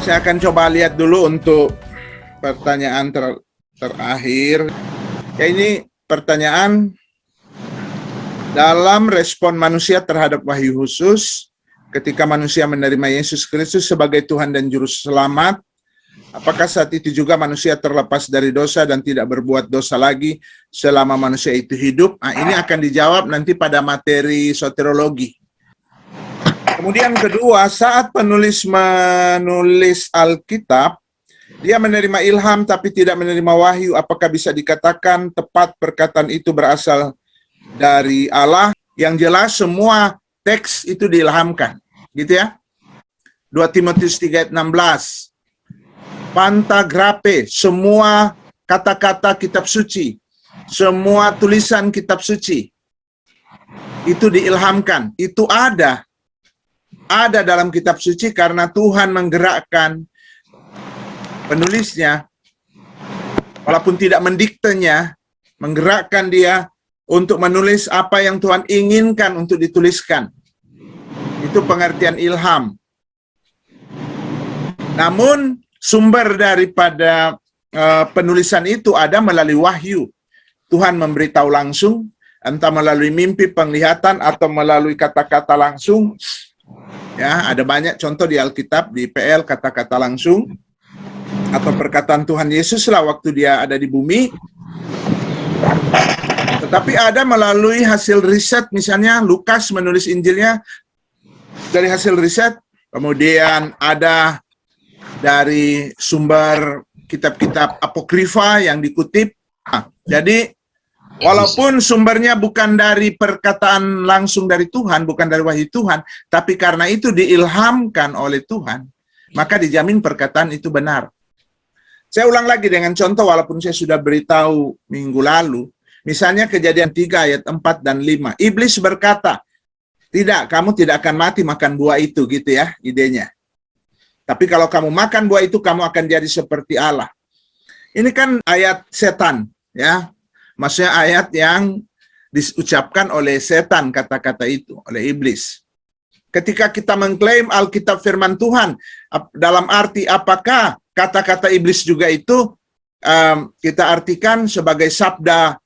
Saya akan coba lihat dulu untuk pertanyaan terakhir. Ya, ini pertanyaan dalam respon manusia terhadap wahyu khusus ketika manusia menerima Yesus Kristus sebagai Tuhan dan Juru Selamat. Apakah saat itu juga manusia terlepas dari dosa dan tidak berbuat dosa lagi selama manusia itu hidup? Nah, ini akan dijawab nanti pada materi soteriologi. Kemudian kedua, saat penulis menulis Alkitab, dia menerima ilham tapi tidak menerima wahyu. Apakah bisa dikatakan tepat perkataan itu berasal dari Allah? Yang jelas semua teks itu diilhamkan, gitu ya. 2 Timotius 3 ayat 16. Pantagrape, semua kata-kata kitab suci, semua tulisan kitab suci itu diilhamkan, itu ada dalam kitab suci karena Tuhan menggerakkan penulisnya, walaupun tidak mendiktenya, menggerakkan dia untuk menulis apa yang Tuhan inginkan untuk dituliskan. Itu pengertian ilham. Namun sumber daripada penulisan itu ada melalui wahyu. Tuhan memberitahu langsung, entah melalui mimpi, penglihatan, atau melalui kata-kata langsung. Ya, ada banyak contoh di Alkitab, di PL kata-kata langsung, atau perkataan Tuhan Yesus lah waktu dia ada di bumi. Tetapi ada melalui hasil riset, misalnya Lukas menulis Injilnya dari hasil riset, kemudian ada dari sumber kitab-kitab apokrifa yang dikutip. Nah, jadi walaupun sumbernya bukan dari perkataan langsung dari Tuhan, bukan dari wahyu Tuhan, tapi karena itu diilhamkan oleh Tuhan, maka dijamin perkataan itu benar. Saya ulang lagi dengan contoh walaupun saya sudah beritahu minggu lalu. Misalnya Kejadian 3 ayat 4 dan 5. Iblis berkata, tidak, kamu tidak akan mati makan buah itu, gitu ya idenya. Tapi kalau kamu makan buah itu, kamu akan jadi seperti Allah. Ini kan ayat setan, ya. Maksudnya ayat yang diucapkan oleh setan, kata-kata itu, oleh iblis. Ketika kita mengklaim Alkitab firman Tuhan, dalam arti apakah kata-kata iblis juga itu kita artikan sebagai sabda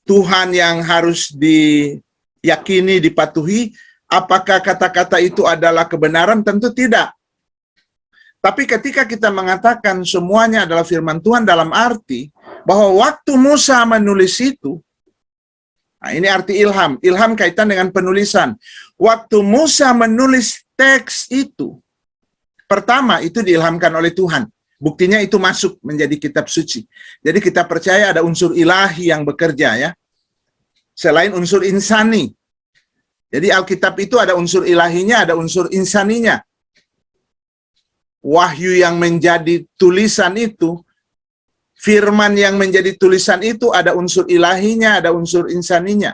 Tuhan yang harus diyakini, dipatuhi? Apakah kata-kata itu adalah kebenaran? Tentu tidak. Tapi ketika kita mengatakan semuanya adalah firman Tuhan dalam arti bahwa waktu Musa menulis itu, nah ini arti ilham. Ilham kaitan dengan penulisan. Waktu Musa menulis teks itu, pertama itu diilhamkan oleh Tuhan. Buktinya itu masuk menjadi kitab suci. Jadi kita percaya ada unsur ilahi yang bekerja, ya. Selain unsur insani. Jadi Alkitab itu ada unsur ilahinya, ada unsur insaninya. Wahyu yang menjadi tulisan itu, firman yang menjadi tulisan itu ada unsur ilahinya, ada unsur insaninya.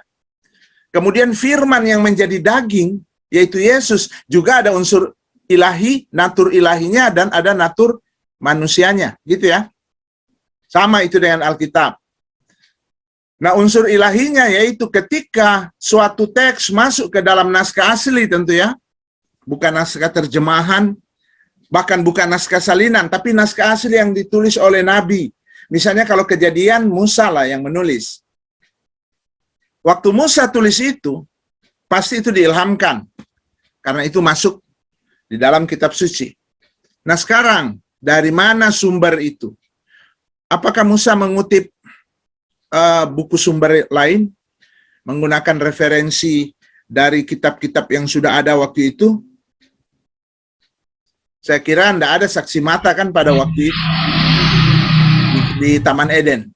Kemudian firman yang menjadi daging, yaitu Yesus, juga ada unsur ilahi, natur ilahinya, dan ada natur manusianya, gitu ya. Sama itu dengan Alkitab. Nah, unsur ilahinya yaitu ketika suatu teks masuk ke dalam naskah asli tentu ya, bukan naskah terjemahan, bahkan bukan naskah salinan, tapi naskah asli yang ditulis oleh Nabi. Misalnya kalau Kejadian, Musa lah yang menulis. Waktu Musa tulis itu, pasti itu diilhamkan. Karena itu masuk di dalam kitab suci. Nah sekarang, dari mana sumber itu? Apakah Musa mengutip buku sumber lain? Menggunakan referensi dari kitab-kitab yang sudah ada waktu itu? Saya kira tidak ada saksi mata kan pada waktu itu di Taman Eden.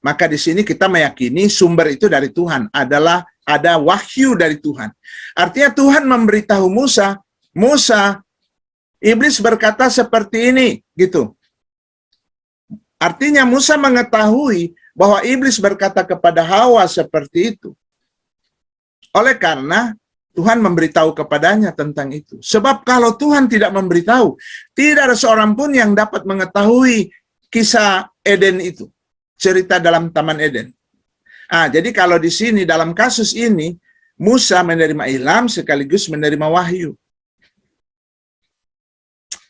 Maka di sini kita meyakini sumber itu dari Tuhan, adalah ada wahyu dari Tuhan. Artinya Tuhan memberitahu Musa, Musa, iblis berkata seperti ini, gitu. Artinya Musa mengetahui bahwa iblis berkata kepada Hawa seperti itu. Oleh karena Tuhan memberitahu kepadanya tentang itu. Sebab kalau Tuhan tidak memberitahu, tidak ada seorang pun yang dapat mengetahui kisah Eden itu. Cerita dalam Taman Eden. Jadi kalau di sini, dalam kasus ini, Musa menerima ilham sekaligus menerima wahyu.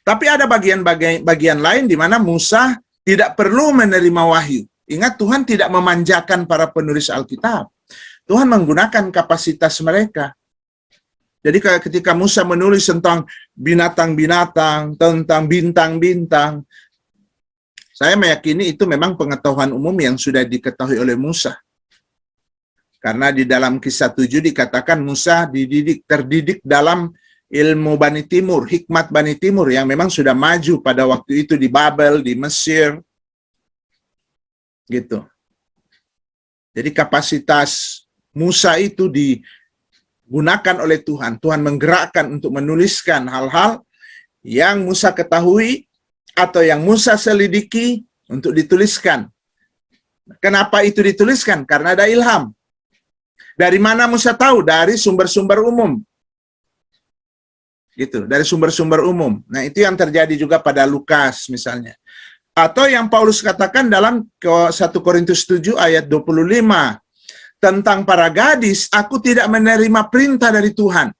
Tapi ada bagian lain di mana Musa tidak perlu menerima wahyu. Ingat, Tuhan tidak memanjakan para penulis Alkitab. Tuhan menggunakan kapasitas mereka. Jadi ketika Musa menulis tentang binatang-binatang, tentang bintang-bintang, saya meyakini itu memang pengetahuan umum yang sudah diketahui oleh Musa. Karena di dalam kisah 7 dikatakan Musa terdidik dalam ilmu Bani Timur, hikmat Bani Timur yang memang sudah maju pada waktu itu di Babel, di Mesir. Gitu. Jadi kapasitas Musa itu digunakan oleh Tuhan. Tuhan menggerakkan untuk menuliskan hal-hal yang Musa ketahui atau yang Musa selidiki untuk dituliskan. Kenapa itu dituliskan? Karena ada ilham. Dari mana Musa tahu? Dari sumber-sumber umum. Gitu, dari sumber-sumber umum. Nah, itu yang terjadi juga pada Lukas misalnya. Atau yang Paulus katakan dalam 1 Korintus 7 ayat 25. Tentang para gadis, aku tidak menerima perintah dari Tuhan.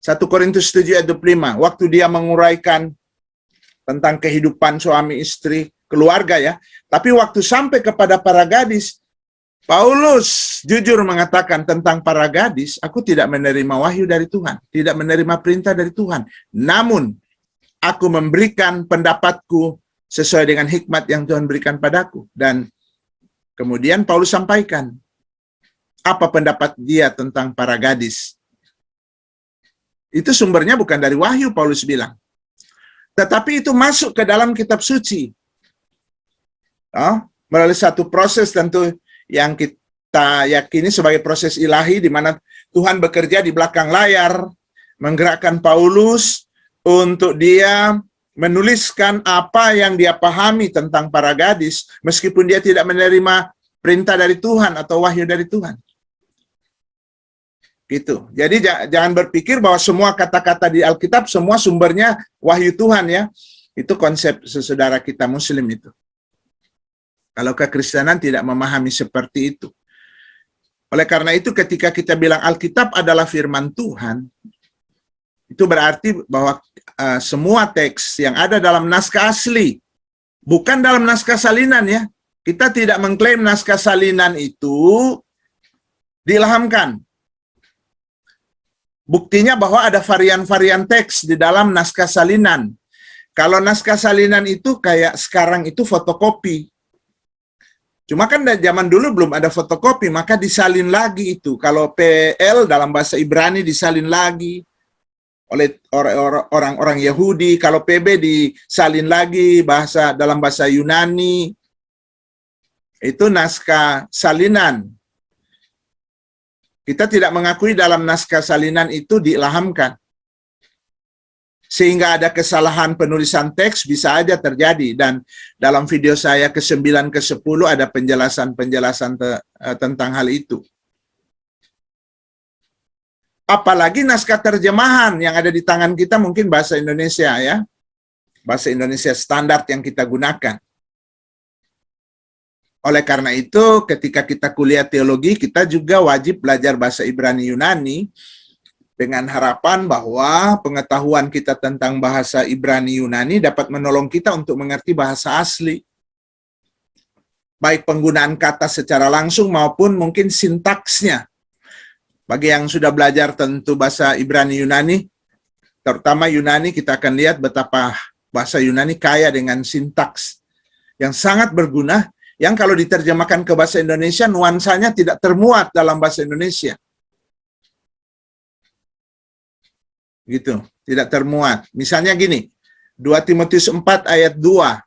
1 Korintus 7 ayat 25. Waktu dia menguraikan tentang kehidupan suami istri, keluarga ya. Tapi waktu sampai kepada para gadis, Paulus jujur mengatakan tentang para gadis, aku tidak menerima wahyu dari Tuhan. Tidak menerima perintah dari Tuhan. Namun, aku memberikan pendapatku sesuai dengan hikmat yang Tuhan berikan padaku. Dan kemudian Paulus sampaikan apa pendapat dia tentang para gadis. Itu sumbernya bukan dari wahyu, Paulus bilang. Tetapi itu masuk ke dalam kitab suci. Melalui satu proses tentu yang kita yakini sebagai proses ilahi, di mana Tuhan bekerja di belakang layar, menggerakkan Paulus untuk dia menuliskan apa yang dia pahami tentang para gadis, meskipun dia tidak menerima perintah dari Tuhan atau wahyu dari Tuhan. Gitu. Jadi jangan berpikir bahwa semua kata-kata di Alkitab semua sumbernya wahyu Tuhan ya. Itu konsep saudara kita Muslim itu. Kalau kekristenan tidak memahami seperti itu. Oleh karena itu ketika kita bilang Alkitab adalah firman Tuhan, itu berarti bahwa semua teks yang ada dalam naskah asli, bukan dalam naskah salinan ya. Kita tidak mengklaim naskah salinan itu diilhamkan. Buktinya bahwa ada varian-varian teks di dalam naskah salinan. Kalau naskah salinan itu kayak sekarang itu fotokopi. Cuma kan dari zaman dulu belum ada fotokopi, maka disalin lagi itu. Kalau PL dalam bahasa Ibrani disalin lagi oleh orang-orang Yahudi, kalau PB disalin lagi dalam bahasa Yunani. Itu naskah salinan. Kita tidak mengakui dalam naskah salinan itu diilhamkan. Sehingga ada kesalahan penulisan teks bisa aja terjadi. Dan dalam video saya ke-9 ke-10 ada penjelasan-penjelasan tentang hal itu. Apalagi naskah terjemahan yang ada di tangan kita mungkin bahasa Indonesia ya. Bahasa Indonesia standar yang kita gunakan. Oleh karena itu, ketika kita kuliah teologi, kita juga wajib belajar bahasa Ibrani Yunani dengan harapan bahwa pengetahuan kita tentang bahasa Ibrani Yunani dapat menolong kita untuk mengerti bahasa asli. Baik penggunaan kata secara langsung maupun mungkin sintaksnya. Bagi yang sudah belajar tentu bahasa Ibrani Yunani, terutama Yunani, kita akan lihat betapa bahasa Yunani kaya dengan sintaks yang sangat berguna, yang kalau diterjemahkan ke bahasa Indonesia, nuansanya tidak termuat dalam bahasa Indonesia. Gitu, tidak termuat. Misalnya gini, 2 Timotius 4 ayat 2.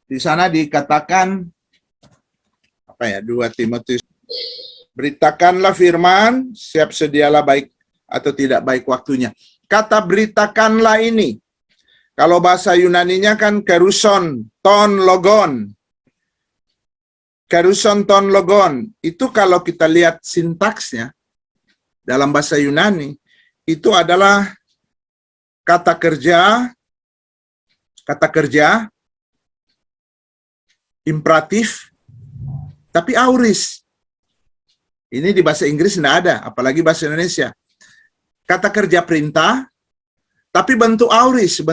Di sana dikatakan, 2 Timotius, beritakanlah firman, siap sedialah baik atau tidak baik waktunya. Kata beritakanlah ini, kalau bahasa Yunaninya kan keruson, ton logon. Keruson, ton logon. Itu kalau kita lihat sintaksnya, dalam bahasa Yunani, itu adalah kata kerja, imperatif, tapi auris. Ini di bahasa Inggris tidak ada, apalagi bahasa Indonesia. Kata kerja perintah, Tapi bentuk auris,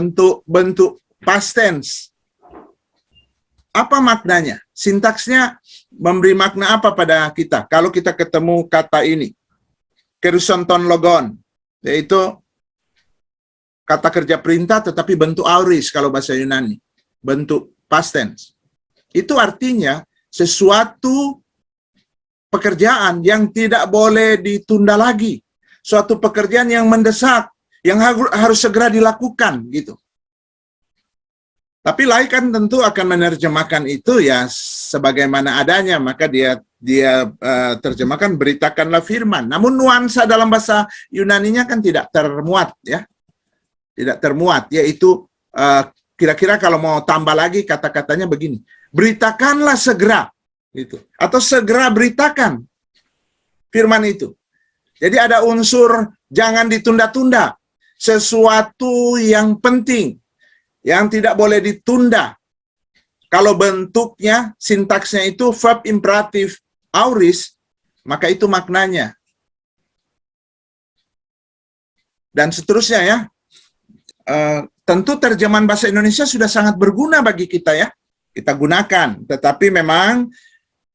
bentuk past tense. Apa maknanya? Sintaksnya memberi makna apa pada kita? Kalau kita ketemu kata ini, keruson ton logon, yaitu kata kerja perintah tetapi bentuk auris kalau bahasa Yunani, bentuk past tense. Itu artinya sesuatu pekerjaan yang tidak boleh ditunda lagi, suatu pekerjaan yang mendesak, yang harus segera dilakukan gitu. Tapi Lai kan tentu akan menerjemahkan itu ya sebagaimana adanya, maka dia terjemahkan beritakanlah firman. Namun nuansa dalam bahasa Yunaninya kan tidak termuat ya. Tidak termuat, yaitu kira-kira kalau mau tambah lagi kata-katanya begini. Beritakanlah segera gitu. Atau segera beritakan firman itu. Jadi ada unsur jangan ditunda-tunda. Sesuatu yang penting, yang tidak boleh ditunda. Kalau bentuknya, sintaksnya itu verb imperatif auris, maka itu maknanya. Dan seterusnya ya. Tentu terjemahan bahasa Indonesia sudah sangat berguna bagi kita ya. Kita gunakan. Tetapi memang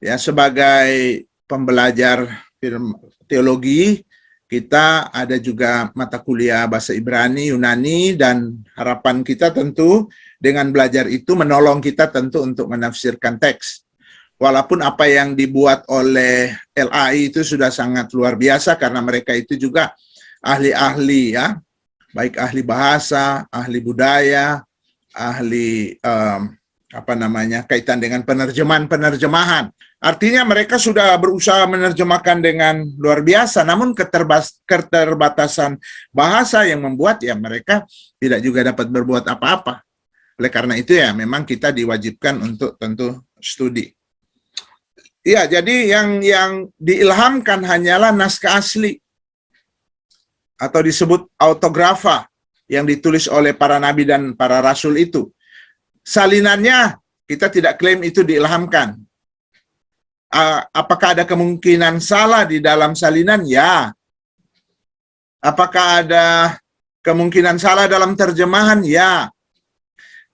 ya sebagai pembelajar teologi, kita ada juga mata kuliah bahasa Ibrani, Yunani, dan harapan kita tentu dengan belajar itu menolong kita tentu untuk menafsirkan teks. Walaupun apa yang dibuat oleh LAI itu sudah sangat luar biasa karena mereka itu juga ahli-ahli ya, baik ahli bahasa, ahli budaya, ahli kaitan dengan penerjemahan. Artinya mereka sudah berusaha menerjemahkan dengan luar biasa, namun keterbatasan bahasa yang membuat ya mereka tidak juga dapat berbuat apa-apa. Oleh karena itu ya memang kita diwajibkan untuk tentu studi. Ya, jadi yang diilhamkan hanyalah naskah asli atau disebut autografa yang ditulis oleh para nabi dan para rasul itu. Salinannya kita tidak klaim itu diilhamkan. Apakah ada kemungkinan salah di dalam salinan? Ya. Apakah ada kemungkinan salah dalam terjemahan? Ya.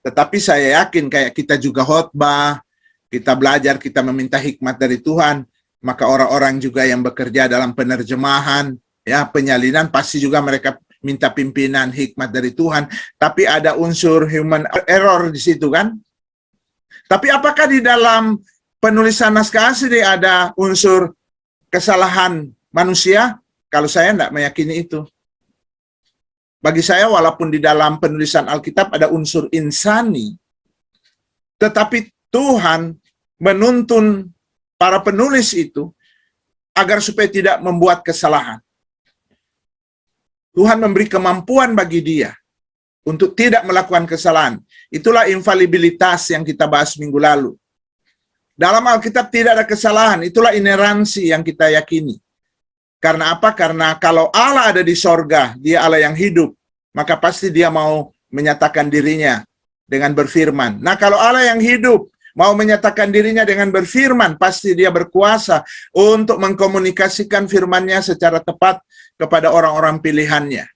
Tetapi saya yakin kayak kita juga khotbah, kita belajar, kita meminta hikmat dari Tuhan, maka orang-orang juga yang bekerja dalam penerjemahan, ya penyalinan, pasti juga mereka minta pimpinan hikmat dari Tuhan. Tapi ada unsur human error di situ kan? Tapi apakah di dalam penulisan naskah asli ada unsur kesalahan manusia? Kalau saya tidak meyakini itu. Bagi saya walaupun di dalam penulisan Alkitab ada unsur insani, tetapi Tuhan menuntun para penulis itu agar supaya tidak membuat kesalahan. Tuhan memberi kemampuan bagi dia untuk tidak melakukan kesalahan. Itulah infalibilitas yang kita bahas minggu lalu. Dalam Alkitab tidak ada kesalahan, itulah ineransi yang kita yakini. Karena apa? Karena kalau Allah ada di sorga, dia Allah yang hidup, maka pasti dia mau menyatakan dirinya dengan berfirman. Nah, kalau Allah yang hidup mau menyatakan dirinya dengan berfirman, pasti dia berkuasa untuk mengkomunikasikan firman-Nya secara tepat kepada orang-orang pilihannya.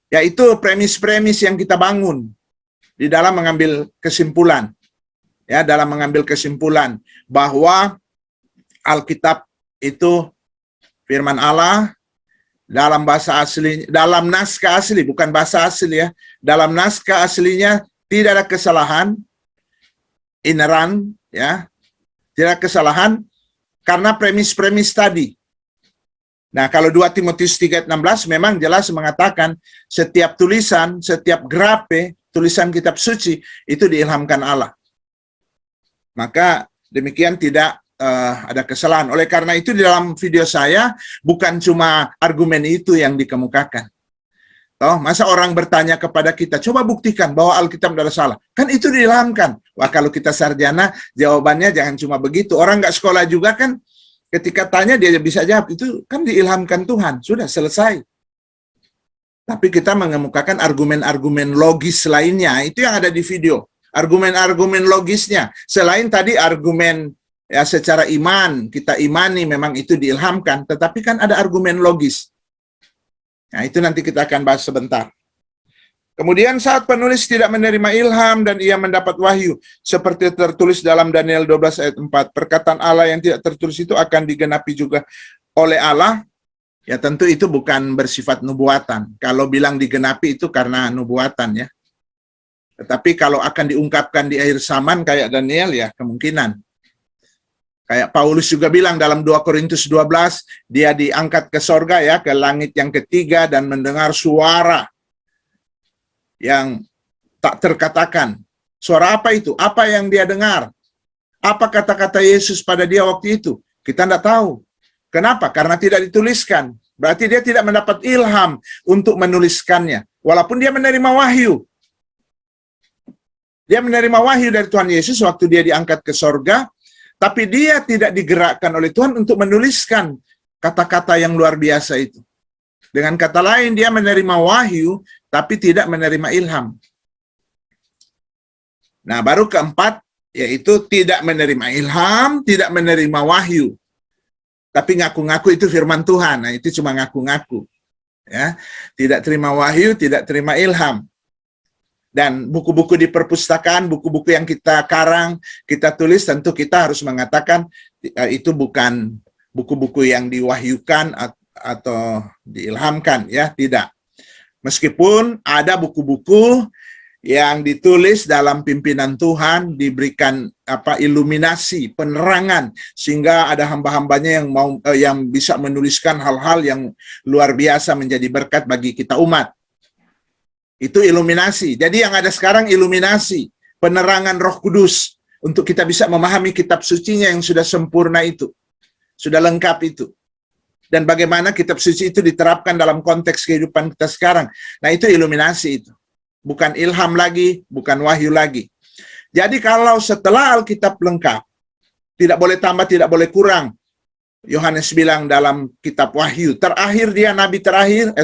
Yaitu premis-premis yang kita bangun di dalam mengambil kesimpulan. Ya, dalam mengambil kesimpulan bahwa Alkitab itu firman Allah dalam bahasa asli, dalam naskah asli, bukan bahasa asli ya, dalam naskah aslinya tidak ada kesalahan, ineran ya, tidak ada kesalahan karena premis-premis tadi. Nah, kalau 2 Timotius 3:16 memang jelas mengatakan setiap tulisan, setiap grape, tulisan kitab suci itu diilhamkan Allah. Maka demikian tidak ada kesalahan. Oleh karena itu di dalam video saya bukan cuma argumen itu yang dikemukakan. Masa orang bertanya kepada kita, coba buktikan bahwa Alkitab tidak ada salah. Kan itu diilhamkan. Wah, kalau kita sarjana, jawabannya jangan cuma begitu. Orang nggak sekolah juga kan, ketika tanya dia bisa jawab, itu kan diilhamkan Tuhan. Sudah selesai. Tapi kita mengemukakan argumen-argumen logis lainnya. Itu yang ada di video. Argumen-argumen logisnya. Selain tadi argumen ya secara iman, kita imani memang itu diilhamkan, tetapi kan ada argumen logis. Nah, itu nanti kita akan bahas sebentar. Kemudian saat penulis tidak menerima ilham dan ia mendapat wahyu, seperti tertulis dalam Daniel 12 ayat 4, perkataan Allah yang tidak tertulis itu akan digenapi juga oleh Allah, ya tentu itu bukan bersifat nubuatan. Kalau bilang digenapi itu karena nubuatan ya. Tetapi kalau akan diungkapkan di akhir zaman kayak Daniel ya kemungkinan. Kayak Paulus juga bilang dalam 2 Korintus 12, dia diangkat ke sorga ya, ke langit yang ketiga dan mendengar suara yang tak terkatakan. Suara apa itu? Apa yang dia dengar? Apa kata-kata Yesus pada dia waktu itu? Kita tidak tahu. Kenapa? Karena tidak dituliskan. Berarti dia tidak mendapat ilham untuk menuliskannya. Walaupun dia menerima wahyu. Dia menerima wahyu dari Tuhan Yesus waktu dia diangkat ke sorga, tapi dia tidak digerakkan oleh Tuhan untuk menuliskan kata-kata yang luar biasa itu. Dengan kata lain, dia menerima wahyu, tapi tidak menerima ilham. Nah, baru keempat, yaitu tidak menerima ilham, tidak menerima wahyu. Tapi ngaku-ngaku itu firman Tuhan. Nah, itu cuma ngaku-ngaku. Ya, tidak terima wahyu, tidak terima ilham. Dan buku-buku di perpustakaan, buku-buku yang kita karang, kita tulis, tentu kita harus mengatakan itu bukan buku-buku yang diwahyukan atau diilhamkan, ya, tidak. Meskipun ada buku-buku yang ditulis dalam pimpinan Tuhan, diberikan iluminasi, penerangan, sehingga ada hamba-hambanya yang bisa menuliskan hal-hal yang luar biasa menjadi berkat bagi kita umat. Itu iluminasi. Jadi yang ada sekarang iluminasi, penerangan Roh Kudus untuk kita bisa memahami kitab sucinya yang sudah sempurna itu, sudah lengkap itu. Dan bagaimana kitab suci itu diterapkan dalam konteks kehidupan kita sekarang. Nah, itu iluminasi itu. Bukan ilham lagi, bukan wahyu lagi. Jadi kalau setelah Alkitab lengkap, tidak boleh tambah, tidak boleh kurang. Yohanes bilang dalam kitab Wahyu, terakhir dia nabi terakhir,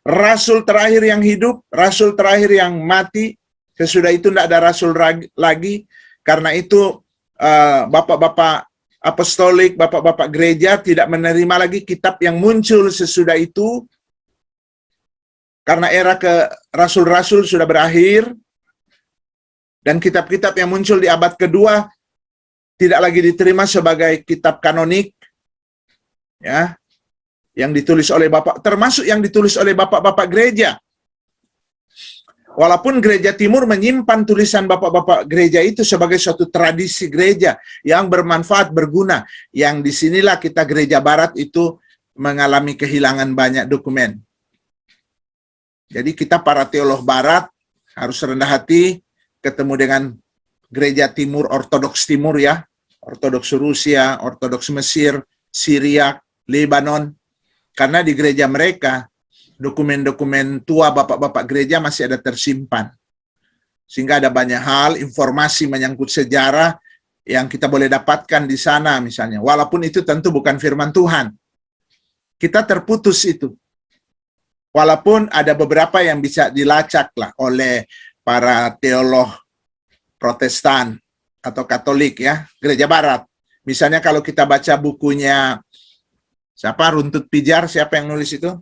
rasul terakhir yang hidup, rasul terakhir yang mati. Sesudah itu tidak ada rasul lagi. Karena itu bapak-bapak apostolik, bapak-bapak gereja tidak menerima lagi kitab yang muncul sesudah itu, karena era ke rasul-rasul sudah berakhir, dan kitab-kitab yang muncul di abad kedua tidak lagi diterima sebagai kitab kanonik, ya, yang ditulis oleh bapak, termasuk yang ditulis oleh bapak-bapak gereja. Walaupun gereja timur menyimpan tulisan bapak-bapak gereja itu sebagai suatu tradisi gereja yang bermanfaat, berguna. Yang disinilah kita gereja barat itu mengalami kehilangan banyak dokumen. Jadi kita para teolog barat harus rendah hati ketemu dengan gereja timur, ortodoks timur ya. Ortodoks Rusia, ortodoks Mesir, Syria, Lebanon. Karena di gereja mereka dokumen-dokumen tua bapak-bapak gereja masih ada tersimpan. Sehingga ada banyak hal, informasi menyangkut sejarah yang kita boleh dapatkan di sana misalnya. Walaupun itu tentu bukan firman Tuhan. Kita terputus itu. Walaupun ada beberapa yang bisa dilacak lah oleh para teolog Protestan atau Katolik ya, gereja barat. Misalnya kalau kita baca bukunya siapa, Runtut Pijar, siapa yang nulis itu?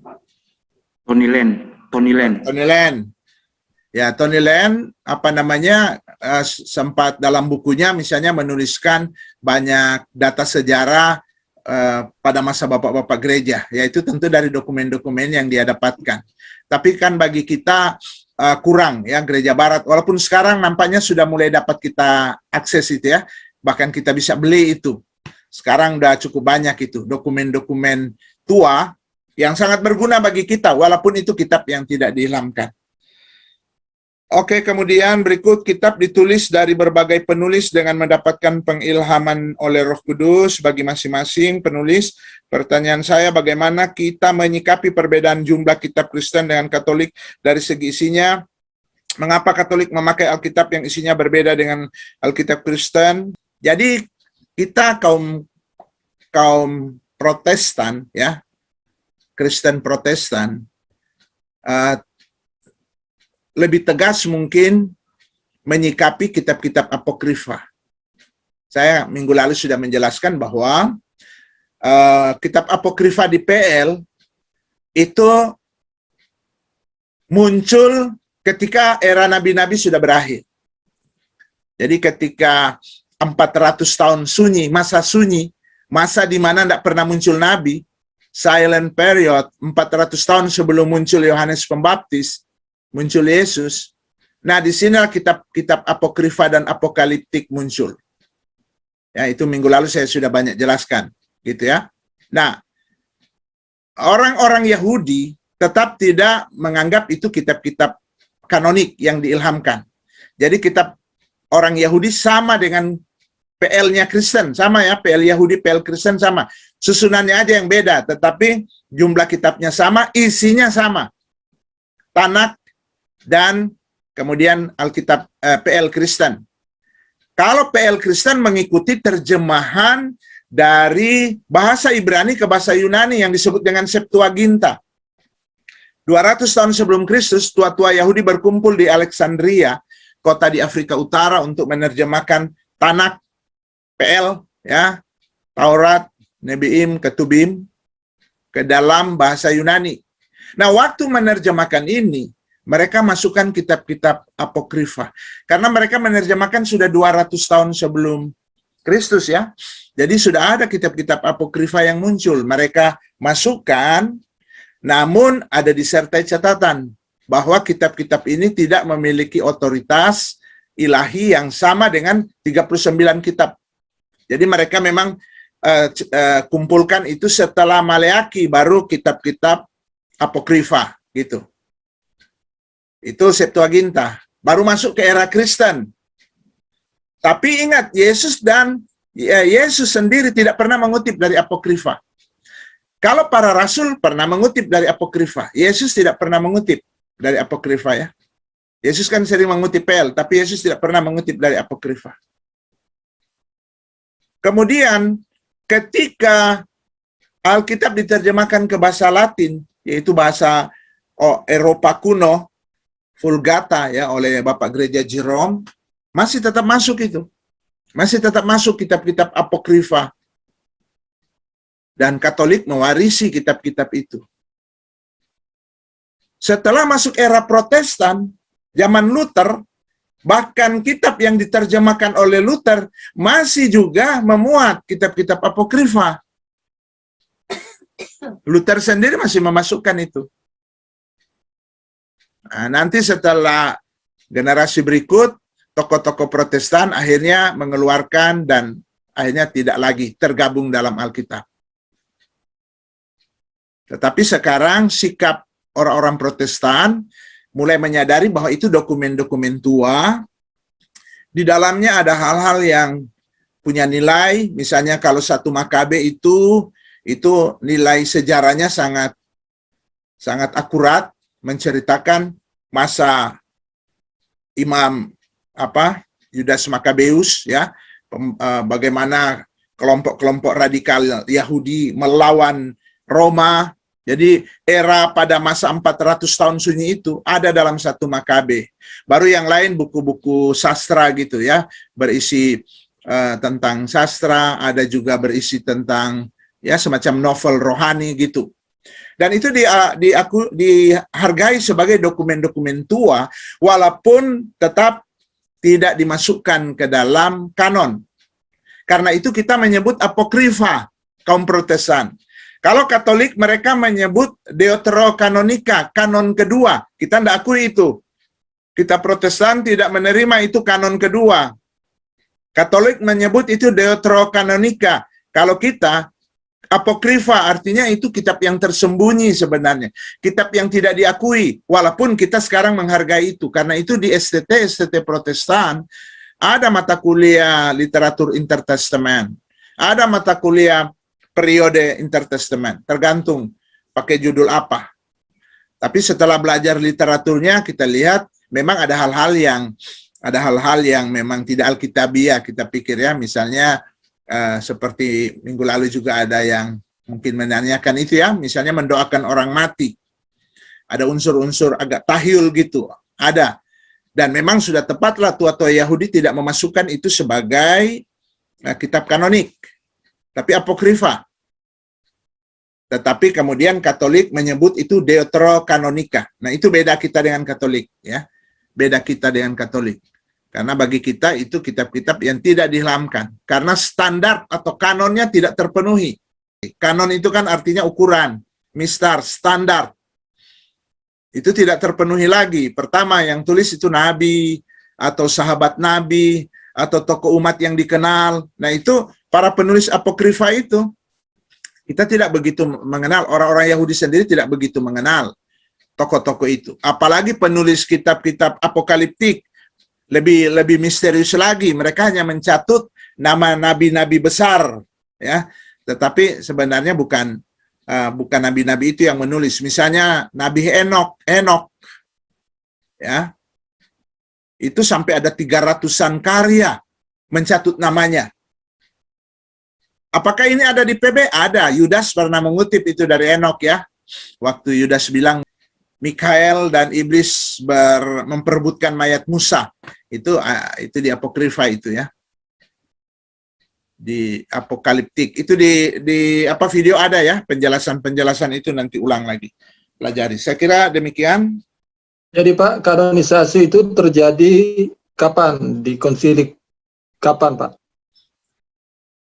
Tony Lane. Ya, Tony Lane sempat dalam bukunya misalnya menuliskan banyak data sejarah pada masa bapak-bapak gereja, yaitu tentu dari dokumen-dokumen yang dia dapatkan. Tapi kan bagi kita kurang ya gereja barat, walaupun sekarang nampaknya sudah mulai dapat kita akses itu ya, bahkan kita bisa beli itu. Sekarang udah cukup banyak itu dokumen-dokumen tua yang sangat berguna bagi kita, walaupun itu kitab yang tidak diilhamkan. Oke, kemudian berikut, kitab ditulis dari berbagai penulis dengan mendapatkan pengilhaman oleh Roh Kudus bagi masing-masing penulis. Pertanyaan saya, bagaimana kita menyikapi perbedaan jumlah kitab Kristen dengan Katolik dari segi isinya? Mengapa Katolik memakai Alkitab yang isinya berbeda dengan Alkitab Kristen? Jadi kita kaum Protestan ya, Kristen Protestan, lebih tegas mungkin menyikapi kitab-kitab apokrifa. Saya minggu lalu sudah menjelaskan bahwa kitab apokrifa di PL itu muncul ketika era nabi-nabi sudah berakhir. Jadi ketika 400 tahun sunyi, masa di mana tidak pernah muncul nabi, silent period, 400 tahun sebelum muncul Yohanes Pembaptis, muncul Yesus. Nah, di sini kitab-kitab apokrifa dan apokaliptik muncul. Ya, itu minggu lalu saya sudah banyak jelaskan, gitu ya. Nah, orang-orang Yahudi tetap tidak menganggap itu kitab-kitab kanonik yang diilhamkan. Jadi kitab orang Yahudi sama dengan PL-nya Kristen, sama ya, PL Yahudi, PL Kristen sama. Susunannya aja yang beda, tetapi jumlah kitabnya sama, isinya sama. Tanakh dan kemudian Alkitab PL Kristen. Kalau PL Kristen mengikuti terjemahan dari bahasa Ibrani ke bahasa Yunani yang disebut dengan Septuaginta. 200 tahun sebelum Kristus, tua-tua Yahudi berkumpul di Alexandria, kota di Afrika Utara, untuk menerjemahkan Tanakh, PL, ya, Taurat, Nebiim, Ketubim, ke dalam bahasa Yunani. Nah, waktu menerjemahkan ini, mereka masukkan kitab-kitab apokrifa. Karena mereka menerjemahkan sudah 200 tahun sebelum Kristus, ya. Jadi sudah ada kitab-kitab apokrifa yang muncul. Mereka masukkan, namun ada disertai catatan bahwa kitab-kitab ini tidak memiliki otoritas ilahi yang sama dengan 39 kitab. Jadi mereka memang kumpulkan itu setelah Maleaki, baru kitab-kitab apokrifa, gitu. Itu Septuaginta. Baru masuk ke era Kristen. Tapi ingat, Yesus sendiri tidak pernah mengutip dari apokrifa. Kalau para rasul pernah mengutip dari apokrifa, Yesus tidak pernah mengutip dari apokrifa, ya. Yesus kan sering mengutip PL, tapi Yesus tidak pernah mengutip dari apokrifa. Kemudian ketika Alkitab diterjemahkan ke bahasa Latin, yaitu bahasa Eropa kuno, Vulgata, ya, oleh Bapak Gereja Jerome, masih tetap masuk itu. Masih tetap masuk kitab-kitab apokrifa. Dan Katolik mewarisi kitab-kitab itu. Setelah masuk era Protestan, zaman Luther, bahkan kitab yang diterjemahkan oleh Luther masih juga memuat kitab-kitab apokrifa. Luther sendiri masih memasukkan itu. Nah, nanti setelah generasi berikut, tokoh-tokoh Protestan akhirnya mengeluarkan dan akhirnya tidak lagi tergabung dalam Alkitab. Tetapi sekarang sikap orang-orang Protestan mulai menyadari bahwa itu dokumen-dokumen tua. Di dalamnya ada hal-hal yang punya nilai. Misalnya kalau 1 Makabe itu nilai sejarahnya sangat akurat, menceritakan masa Imam Yudas Makabeus, ya, bagaimana kelompok-kelompok radikal Yahudi melawan Roma. Jadi era pada masa 400 tahun sunyi itu ada dalam 1 Makabe. Baru yang lain buku-buku sastra gitu, ya, berisi tentang sastra, ada juga berisi tentang, ya, semacam novel rohani gitu. Dan itu dihargai sebagai dokumen-dokumen tua, walaupun tetap tidak dimasukkan ke dalam kanon. Karena itu kita menyebut apokrifa, kaum Protestan. Kalau Katolik mereka menyebut Deuterokanonika, kanon kedua. Kita tidak akui itu. Kita Protestan tidak menerima itu kanon kedua. Katolik menyebut itu Deuterokanonika. Kalau kita apokrifa, artinya itu kitab yang tersembunyi sebenarnya. Kitab yang tidak diakui, walaupun kita sekarang menghargai itu. Karena itu di STT Protestan, ada mata kuliah literatur intertestament. Ada mata kuliah periode intertestament. Tergantung pakai judul apa. Tapi setelah belajar literaturnya, kita lihat memang ada hal-hal yang memang tidak alkitabiah. Kita pikir, ya, misalnya seperti minggu lalu juga ada yang mungkin menanyakan itu, ya, misalnya mendoakan orang mati. Ada unsur-unsur agak tahyul gitu, ada. Dan memang sudah tepatlah tua-tua Yahudi tidak memasukkan itu sebagai kitab kanonik, tapi apokrifa. Tetapi kemudian Katolik menyebut itu Deuterokanonika. Nah, itu beda kita dengan Katolik, ya. Beda kita dengan Katolik. Karena bagi kita itu kitab-kitab yang tidak diilhamkan. Karena standar atau kanonnya tidak terpenuhi. Kanon itu kan artinya ukuran, mistar, standar. Itu tidak terpenuhi lagi. Pertama, yang tulis itu nabi, atau sahabat nabi, atau tokoh umat yang dikenal. Nah, itu para penulis apokrifa itu, kita tidak begitu mengenal, orang-orang Yahudi sendiri tidak begitu mengenal tokoh-tokoh itu. Apalagi penulis kitab-kitab apokaliptik, lebih misterius lagi. Mereka hanya mencatut nama nabi-nabi besar, ya. Tetapi sebenarnya bukan nabi-nabi itu yang menulis. Misalnya Nabi Henok, ya, itu sampai ada 300-an karya mencatut namanya. Apakah ini ada di PB? Ada. Yudas pernah mengutip itu dari Henok, ya. Waktu Yudas bilang Mikael dan iblis memperebutkan mayat Musa. Itu di apokrifa itu, ya. Di apokaliptik. Itu di video ada, ya. Penjelasan itu nanti ulang lagi. Pelajari. Saya kira demikian. Jadi Pak, kanonisasi itu terjadi kapan? Di konsili kapan, Pak?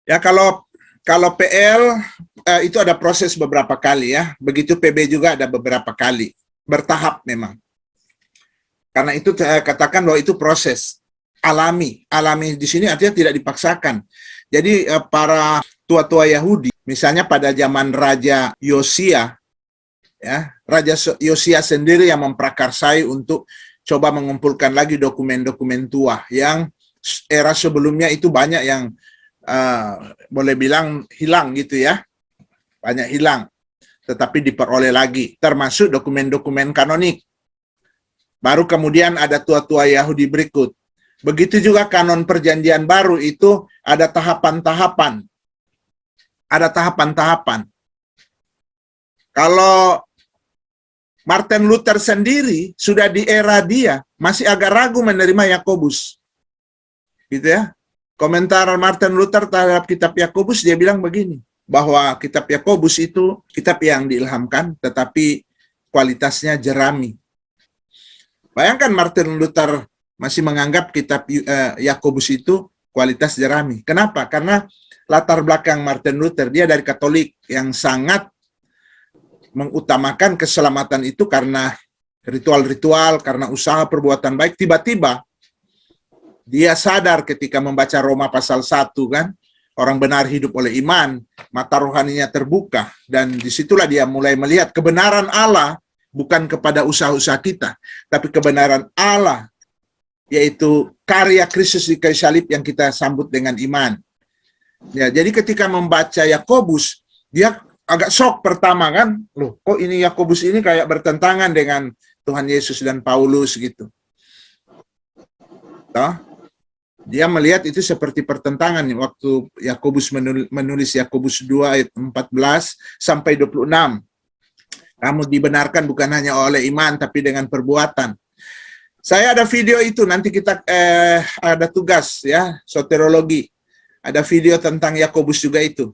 Ya, kalau PL itu ada proses beberapa kali, ya. Begitu PB juga ada beberapa kali. Bertahap memang. Karena itu saya katakan bahwa itu proses alami. Alami di sini artinya tidak dipaksakan. Jadi para tua-tua Yahudi, misalnya pada zaman Raja Yosia, ya, Raja Yosia sendiri yang memprakarsai untuk coba mengumpulkan lagi dokumen-dokumen tua yang era sebelumnya itu banyak yang boleh bilang hilang gitu, ya. Banyak hilang, tetapi diperoleh lagi, termasuk dokumen-dokumen kanonik. Baru kemudian ada tua-tua Yahudi berikut. Begitu juga kanon perjanjian baru itu ada tahapan-tahapan. Ada tahapan-tahapan. Kalau Martin Luther sendiri sudah di era dia masih agak ragu menerima Yakobus. Gitu, ya. Komentar Martin Luther terhadap kitab Yakobus, dia bilang begini, bahwa kitab Yakobus itu kitab yang diilhamkan tetapi kualitasnya jerami. Bayangkan Martin Luther masih menganggap kitab Yakobus itu kualitas jerami. Kenapa? Karena latar belakang Martin Luther, dia dari Katolik yang sangat mengutamakan keselamatan itu karena ritual-ritual, karena usaha perbuatan baik. Tiba-tiba dia sadar ketika membaca Roma pasal 1, kan, orang benar hidup oleh iman, mata rohaninya terbuka, dan disitulah dia mulai melihat kebenaran Allah bukan kepada usaha-usaha kita, tapi kebenaran Allah, yaitu karya Kristus di kayu salib yang kita sambut dengan iman. Ya, jadi ketika membaca Yakobus, dia agak shock pertama, kan, loh, kok ini Yakobus ini kayak bertentangan dengan Tuhan Yesus dan Paulus gitu. Toh? Dia melihat itu seperti pertentangan waktu Yakobus menulis Yakobus 2 ayat 14 sampai 26. Kamu dibenarkan bukan hanya oleh iman tapi dengan perbuatan. Saya ada video itu, nanti kita ada tugas, ya, soteriologi. Ada video tentang Yakobus juga itu.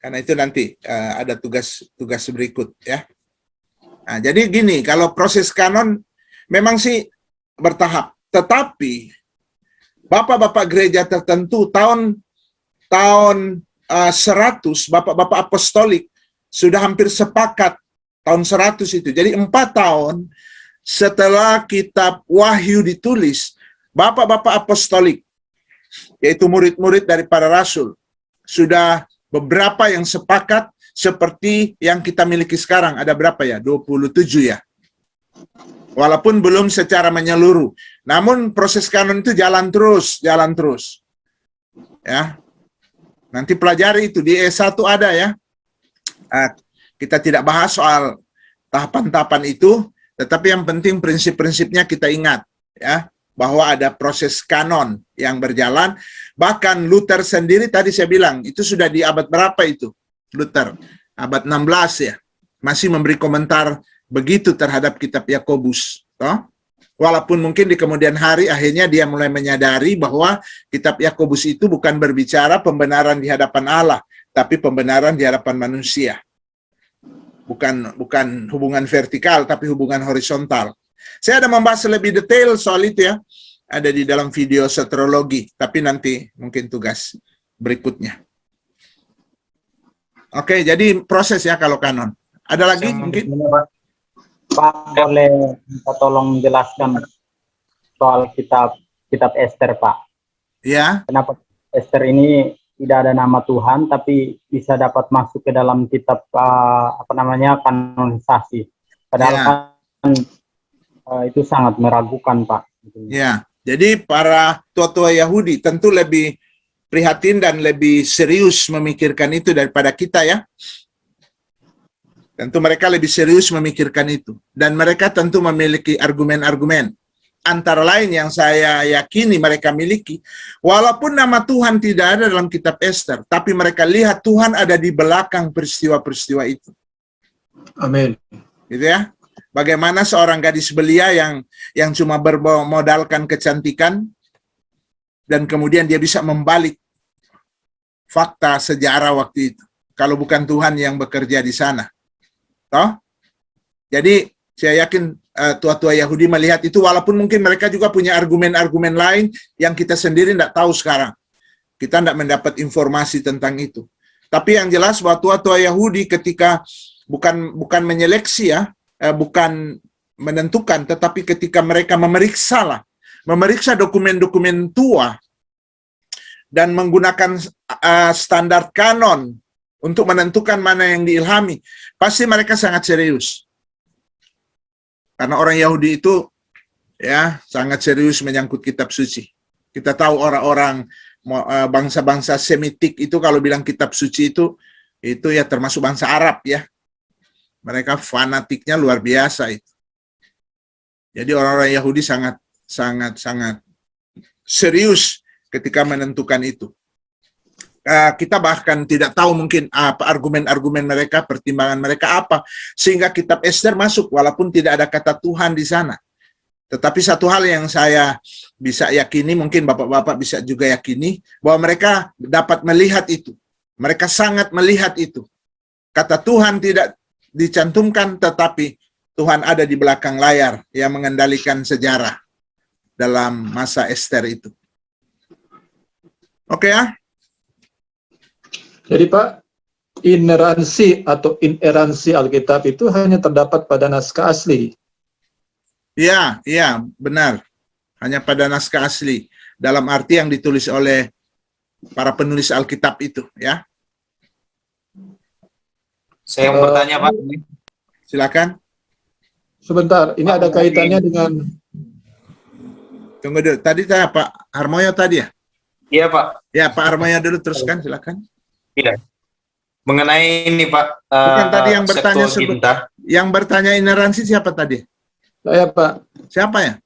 Karena itu nanti ada tugas berikut, ya. Nah, jadi gini, kalau proses kanon memang sih bertahap, tetapi bapak-bapak gereja tertentu tahun 100, bapak-bapak apostolik sudah hampir sepakat tahun 100 itu. Jadi 4 tahun setelah kitab Wahyu ditulis, bapak-bapak apostolik, yaitu murid-murid dari para rasul, sudah beberapa yang sepakat seperti yang kita miliki sekarang. Ada berapa ya? 27 ya. Walaupun belum secara menyeluruh. Namun proses kanon itu jalan terus. Ya. Nanti pelajari itu di E1 ada, ya. Kita tidak bahas soal tahapan-tahapan itu, tetapi yang penting prinsip-prinsipnya kita ingat, ya, bahwa ada proses kanon yang berjalan. Bahkan Luther sendiri tadi saya bilang, itu sudah di abad berapa itu? Luther, abad 16 ya. Masih memberi komentar begitu terhadap kitab Yakobus, toh? Walaupun mungkin di kemudian hari akhirnya dia mulai menyadari bahwa kitab Yakobus itu bukan berbicara pembenaran di hadapan Allah, tapi pembenaran di hadapan manusia. bukan hubungan vertikal tapi hubungan horizontal. Saya ada membahas lebih detail soal itu ya, ada di dalam video soteriologi, tapi nanti mungkin tugas berikutnya. Oke, jadi proses ya kalau kanon. Ada lagi mungkin? Pak, boleh minta tolong jelaskan soal kitab Ester, Pak. Ya. Kenapa Ester ini tidak ada nama Tuhan, tapi bisa dapat masuk ke dalam kitab kanonisasi. Padahal Ya. kan itu sangat meragukan, Pak. Ya, jadi para tua-tua Yahudi tentu lebih prihatin dan lebih serius memikirkan itu daripada kita ya. Tentu mereka lebih serius memikirkan itu. Dan mereka tentu memiliki argumen-argumen. Antara lain yang saya yakini mereka miliki, walaupun nama Tuhan tidak ada dalam kitab Ester, tapi mereka lihat Tuhan ada di belakang peristiwa-peristiwa itu. Amin. Gitu ya. Bagaimana seorang gadis belia yang cuma bermodalkan kecantikan, dan kemudian dia bisa membalik fakta sejarah waktu itu. Kalau bukan Tuhan yang bekerja di sana. Toh? Jadi saya yakin tua-tua Yahudi melihat itu, walaupun mungkin mereka juga punya argumen-argumen lain yang kita sendiri tidak tahu sekarang. Kita tidak mendapat informasi tentang itu. Tapi yang jelas bahwa tua-tua Yahudi ketika bukan menyeleksi ya, bukan menentukan, tetapi ketika mereka memeriksa dokumen-dokumen tua dan menggunakan standar kanon untuk menentukan mana yang diilhami, pasti mereka sangat serius. Karena orang Yahudi itu ya sangat serius menyangkut kitab suci. Kita tahu orang-orang bangsa-bangsa Semitik itu kalau bilang kitab suci itu ya termasuk bangsa Arab ya. Mereka fanatiknya luar biasa itu. Jadi orang-orang Yahudi sangat serius ketika menentukan itu. Kita bahkan tidak tahu mungkin apa argumen-argumen mereka, pertimbangan mereka apa, sehingga kitab Ester masuk walaupun tidak ada kata Tuhan di sana. Tetapi satu hal yang saya bisa yakini, mungkin bapak-bapak bisa juga yakini, bahwa mereka dapat melihat itu. Mereka sangat melihat itu. Kata Tuhan tidak dicantumkan, tetapi Tuhan ada di belakang layar yang mengendalikan sejarah dalam masa Ester itu. Oke ya? Jadi Pak, ineransi atau ineransi Alkitab itu hanya terdapat pada naskah asli. Iya, benar. Hanya pada naskah asli. Dalam arti yang ditulis oleh para penulis Alkitab itu, ya. Saya mau bertanya, Pak. Silakan. Sebentar, ini ada kaitannya dengan... Tunggu dulu. Tadi saya Pak Harmoyo tadi ya? Iya, Pak. Ya, Pak Harmoyo dulu teruskan, silakan. Iya. Mengenai ini, Pak. Bukan tadi yang bertanya Septuaginta. yang bertanya ineransi siapa tadi? Saya Pak, Siapa ya?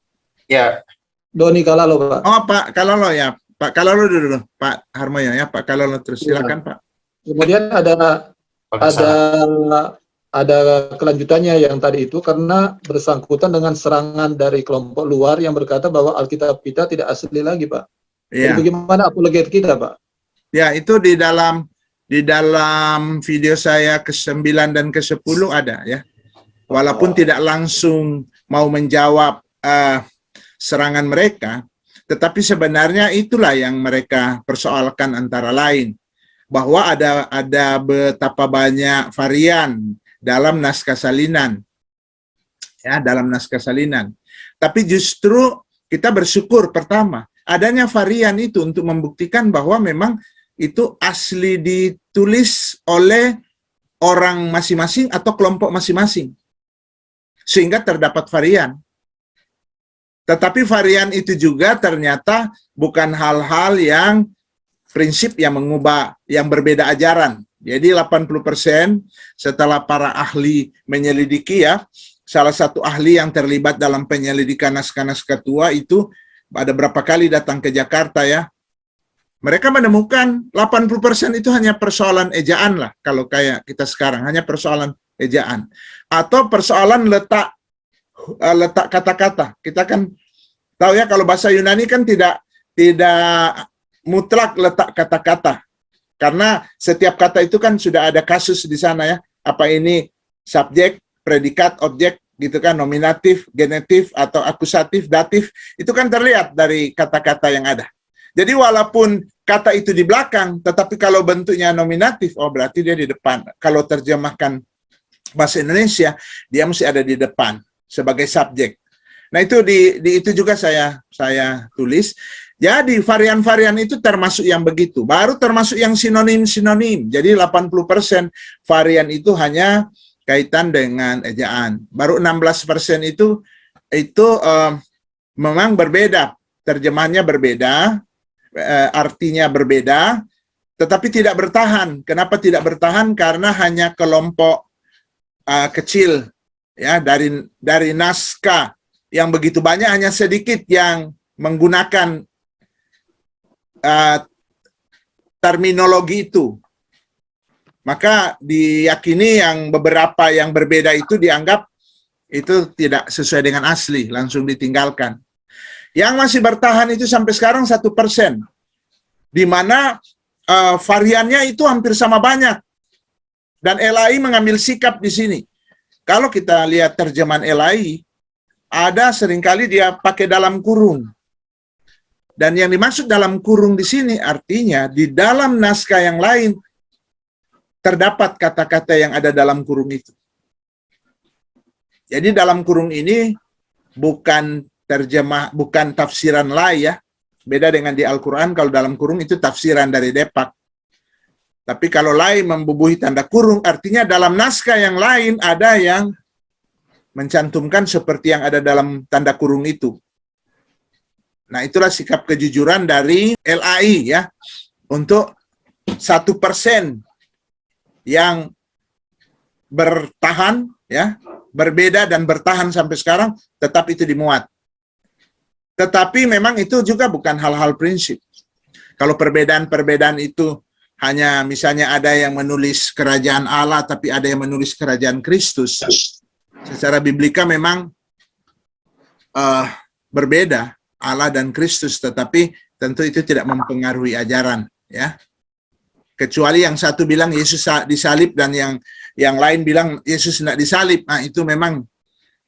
Ya, Doni Kalalo Pak. Oh, Pak Kalolo ya. Pak Kalolo dulu. Pak Harmoyo ya, Pak Kalolo terus. Silakan, Pak. Kemudian ada kelanjutannya yang tadi itu karena bersangkutan dengan serangan dari kelompok luar yang berkata bahwa Alkitab kita tidak asli lagi, Pak. Iya. Jadi bagaimana apologet kita, Pak? Ya, itu di dalam video saya ke-9 dan ke-10 ada ya. Walaupun tidak langsung mau menjawab serangan mereka, tetapi sebenarnya itulah yang mereka persoalkan antara lain, bahwa ada betapa banyak varian dalam naskah salinan. Ya, dalam naskah salinan. Tapi justru kita bersyukur pertama adanya varian itu untuk membuktikan bahwa memang itu asli ditulis oleh orang masing-masing atau kelompok masing-masing. Sehingga terdapat varian. Tetapi varian itu juga ternyata bukan hal-hal yang prinsip yang mengubah, yang berbeda ajaran. Jadi 80% setelah para ahli menyelidiki ya, salah satu ahli yang terlibat dalam penyelidikan naskah-naskah tua itu ada berapa kali datang ke Jakarta ya, mereka menemukan 80% itu hanya persoalan ejaan lah, kalau kayak kita sekarang, hanya persoalan ejaan. Atau persoalan letak kata-kata. Kita kan tahu ya, kalau bahasa Yunani kan tidak mutlak letak kata-kata. Karena setiap kata itu kan sudah ada kasus di sana ya. Apa ini subjek, predikat, objek, gitu kan, nominatif, genetif, atau akusatif, datif, itu kan terlihat dari kata-kata yang ada. Jadi walaupun kata itu di belakang, tetapi kalau bentuknya nominatif, oh berarti dia di depan. Kalau terjemahkan bahasa Indonesia, dia mesti ada di depan sebagai subjek. Nah itu itu juga saya tulis. Jadi varian-varian itu termasuk yang begitu. Baru termasuk yang sinonim-sinonim. Jadi 80% varian itu hanya kaitan dengan ejaan. Baru 16% itu memang berbeda. Terjemahannya berbeda, artinya berbeda, tetapi tidak bertahan. Kenapa tidak bertahan? Karena hanya kelompok kecil ya dari naskah yang begitu banyak, hanya sedikit yang menggunakan terminologi itu. Maka diyakini yang beberapa yang berbeda itu dianggap itu tidak sesuai dengan asli, langsung ditinggalkan. Yang masih bertahan itu sampai sekarang 1%, di mana variannya itu hampir sama banyak. Dan LAI mengambil sikap di sini. Kalau kita lihat terjemahan LAI, ada seringkali dia pakai dalam kurung. Dan yang dimaksud dalam kurung di sini artinya di dalam naskah yang lain terdapat kata-kata yang ada dalam kurung itu. Jadi dalam kurung ini bukan tafsiran lai ya. Beda dengan di Al-Quran, kalau dalam kurung itu tafsiran dari Depak. Tapi kalau lai membubuhi tanda kurung, artinya dalam naskah yang lain ada yang mencantumkan seperti yang ada dalam tanda kurung itu. Nah, itulah sikap kejujuran dari LAI ya, untuk 1% yang bertahan ya, berbeda dan bertahan sampai sekarang, tetap itu dimuat. Tetapi memang itu juga bukan hal-hal prinsip. Kalau perbedaan-perbedaan itu hanya misalnya ada yang menulis kerajaan Allah, tapi ada yang menulis kerajaan Kristus. Secara biblika memang berbeda Allah dan Kristus, tetapi tentu itu tidak mempengaruhi ajaran, ya. Kecuali yang satu bilang Yesus disalib dan yang lain bilang Yesus tidak disalib. Nah, itu memang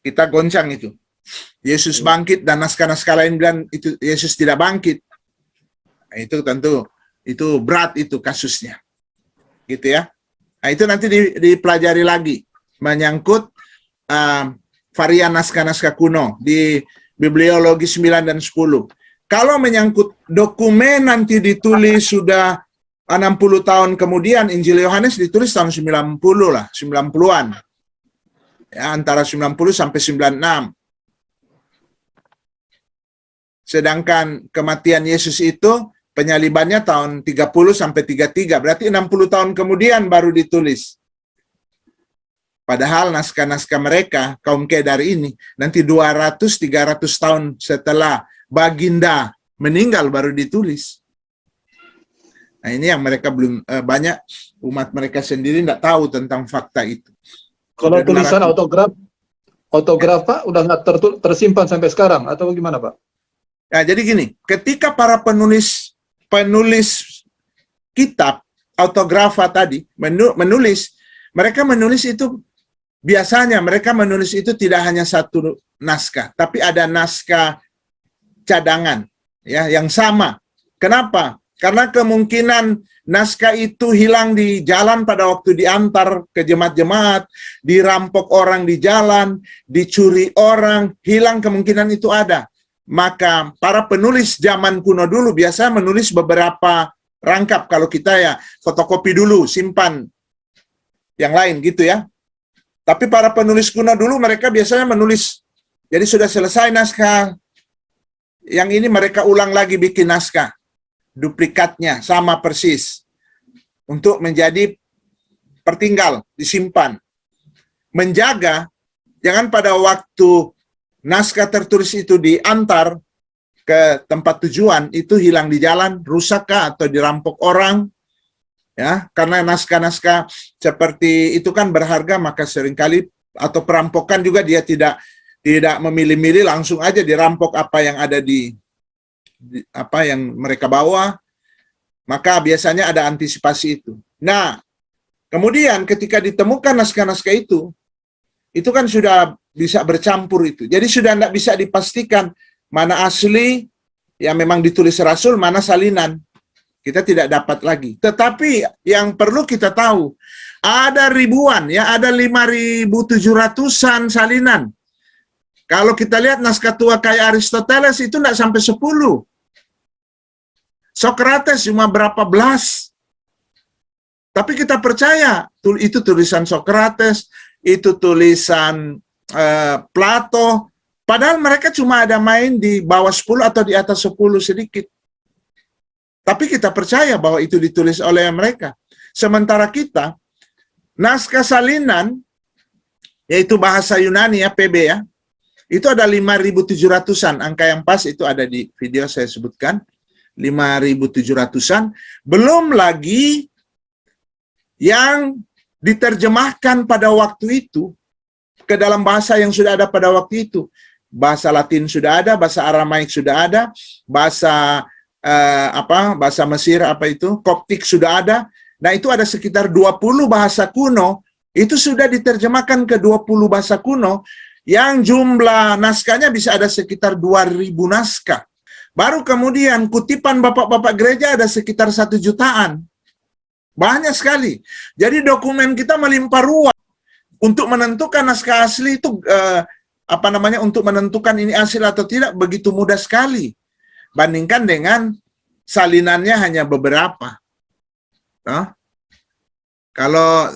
kita goncang itu. Yesus bangkit dan naskah-naskah lain bilang itu Yesus tidak bangkit. Nah, itu tentu itu berat itu kasusnya. Gitu ya. Nah, itu nanti dipelajari lagi menyangkut varian naskah-naskah kuno di Bibliologi 9 dan 10. Kalau menyangkut dokumen nanti ditulis sudah 60 tahun kemudian, Injil Yohanes ditulis tahun 90 lah, 90-an. Ya, antara 90 sampai 96. Sedangkan kematian Yesus itu penyalibannya tahun 30 sampai 33, berarti 60 tahun kemudian baru ditulis. Padahal naskah-naskah mereka, kaum Kedar ini, nanti 200-300 tahun setelah baginda meninggal baru ditulis. Nah, ini yang mereka belum, banyak umat mereka sendiri tidak tahu tentang fakta itu. Kalau tulisan autograf Pak, udah nggak tersimpan sampai sekarang, atau gimana Pak? Ya, jadi gini, ketika para penulis kitab, autografa tadi, menulis, mereka menulis itu, biasanya mereka menulis itu tidak hanya satu naskah, tapi ada naskah cadangan ya yang sama. Kenapa? Karena kemungkinan naskah itu hilang di jalan pada waktu diantar ke jemaat-jemaat, dirampok orang di jalan, dicuri orang, hilang, kemungkinan itu ada. Maka para penulis zaman kuno dulu biasa menulis beberapa rangkap. Kalau kita ya fotokopi dulu, simpan yang lain gitu ya. Tapi para penulis kuno dulu mereka biasanya menulis, jadi sudah selesai naskah, yang ini mereka ulang lagi bikin naskah, duplikatnya sama persis, untuk menjadi pertinggal, disimpan. Menjaga, jangan pada waktu naskah tertulis itu diantar ke tempat tujuan, itu hilang di jalan, rusak atau dirampok orang, ya, karena naskah-naskah seperti itu kan berharga, maka seringkali atau perampokan juga dia tidak memilih-milih, langsung aja dirampok apa yang ada di apa yang mereka bawa. Maka biasanya ada antisipasi itu. Nah, kemudian ketika ditemukan naskah-naskah itu, itu kan sudah bisa bercampur itu. Jadi sudah tidak bisa dipastikan mana asli yang memang ditulis Rasul, mana salinan. Kita tidak dapat lagi. Tetapi yang perlu kita tahu, ada ribuan, ya, ada 5.700-an salinan. Kalau kita lihat naskah tua kayak Aristoteles itu tidak sampai 10. Sokrates cuma berapa belas. Tapi kita percaya itu tulisan Sokrates, itu tulisan Plato. Padahal mereka cuma ada main di bawah 10 atau di atas 10 sedikit. Tapi kita percaya bahwa itu ditulis oleh mereka. Sementara kita, naskah salinan, yaitu bahasa Yunani ya, PB ya, itu ada 5.700-an. Angka yang pas itu ada di video saya sebutkan. 5.700-an. Belum lagi yang diterjemahkan pada waktu itu ke dalam bahasa yang sudah ada pada waktu itu. Bahasa Latin sudah ada, bahasa Aramaik sudah ada, bahasa bahasa Mesir Koptik sudah ada. Nah, itu ada sekitar 20 bahasa kuno, itu sudah diterjemahkan ke 20 bahasa kuno, yang jumlah naskahnya bisa ada sekitar 2.000 naskah. Baru kemudian kutipan bapak-bapak gereja ada sekitar 1 jutaan. Banyak sekali. Jadi dokumen kita melimpah ruah. Untuk menentukan naskah asli itu, untuk menentukan ini asli atau tidak, begitu mudah sekali. Bandingkan dengan salinannya hanya beberapa. Kalau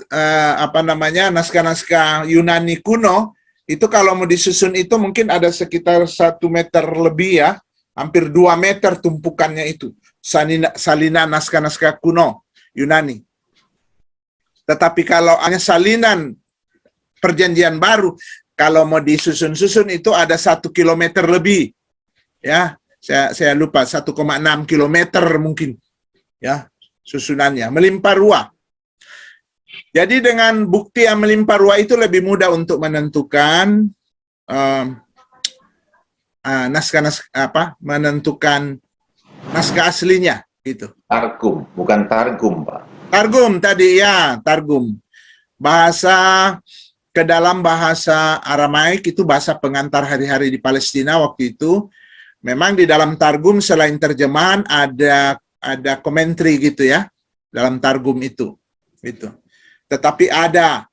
naskah-naskah Yunani kuno itu kalau mau disusun itu mungkin ada sekitar 1 meter lebih ya, hampir 2 meter tumpukannya itu salinan naskah-naskah kuno Yunani. Tetapi kalau hanya salinan Perjanjian Baru, kalau mau disusun-susun itu ada 1 kilometer lebih, ya. Saya lupa 1,6 kilometer mungkin, ya, susunannya melimpah ruah. Jadi dengan bukti yang melimpah ruah itu lebih mudah untuk menentukan menentukan naskah aslinya gitu. Targum, bukan targum, Pak. Targum tadi ya, targum. Bahasa ke dalam bahasa Aramaik itu bahasa pengantar hari-hari di Palestina waktu itu. Memang di dalam targum selain terjemahan ada komentari gitu ya dalam targum itu. Gitu. Tetapi ada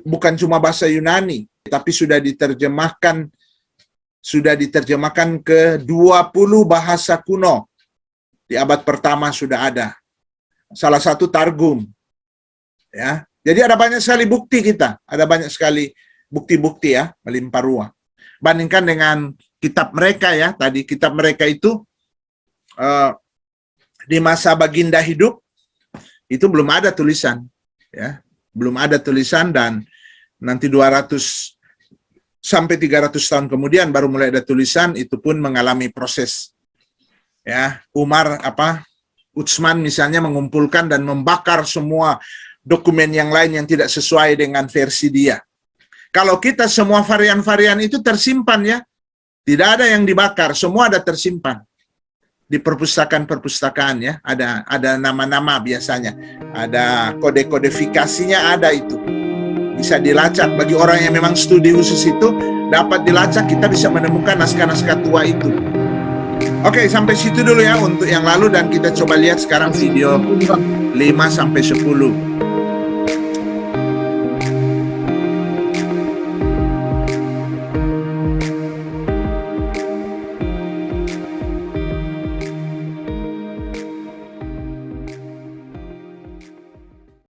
bukan cuma bahasa Yunani, tapi sudah diterjemahkan ke 20 bahasa kuno. Di abad pertama sudah ada. Salah satu targum. Ya. Jadi ada banyak sekali bukti kita, ada banyak sekali bukti-bukti ya, melimpah ruah. Bandingkan dengan kitab mereka ya, tadi kitab mereka itu di masa baginda hidup itu belum ada tulisan ya, belum ada tulisan, dan nanti 200 sampai 300 tahun kemudian baru mulai ada tulisan. Itu pun mengalami proses ya. Utsman misalnya mengumpulkan dan membakar semua dokumen yang lain yang tidak sesuai dengan versi dia. Kalau kita semua varian-varian itu tersimpan ya, tidak ada yang dibakar, semua ada tersimpan di perpustakaan-perpustakaan ya. Ada nama-nama biasanya, ada kode-kodifikasinya, ada itu bisa dilacak. Bagi orang yang memang studi khusus itu dapat dilacak, kita bisa menemukan naskah-naskah tua itu. Oke, sampai situ dulu ya untuk yang lalu, dan kita coba lihat sekarang video 5 sampai 10.